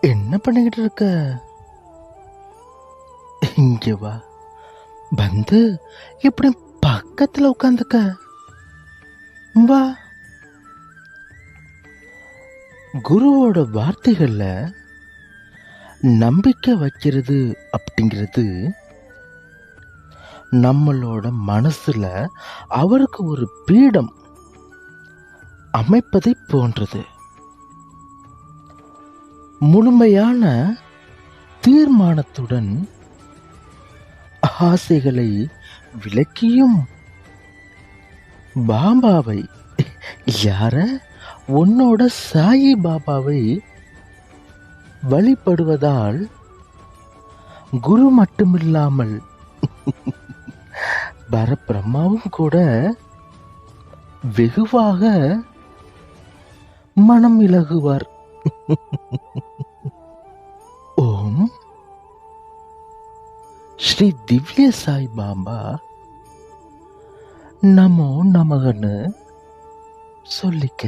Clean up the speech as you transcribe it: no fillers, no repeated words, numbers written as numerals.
என்ன பண்ணிக்கிட்டு இருக்க? இங்க வா, வந்து இப்படி பக்கத்துல உட்காந்துக்க. வா. குருவோட வார்த்தைகள்ல நம்பிக்கை வைக்கிறது அப்படிங்கிறது நம்மளோட மனசுல அவருக்கு ஒரு பீடம் அமைப்பதை போன்றது. முழுமையான தீர்மானத்துடன் ஆசைகளை விலக்கியும் பாபாவை, யார, உன்னோட சாயி பாபாவை வழிபடுவதால் குரு மட்டுமில்லாமல் பரபிரம்மாவும் கூட வெகுவாக மனம் இலகுவார். ஓம் ஸ்ரீ திவ்ய சாய் பாபா நமோ நமகன்னு சொல்லிக்க.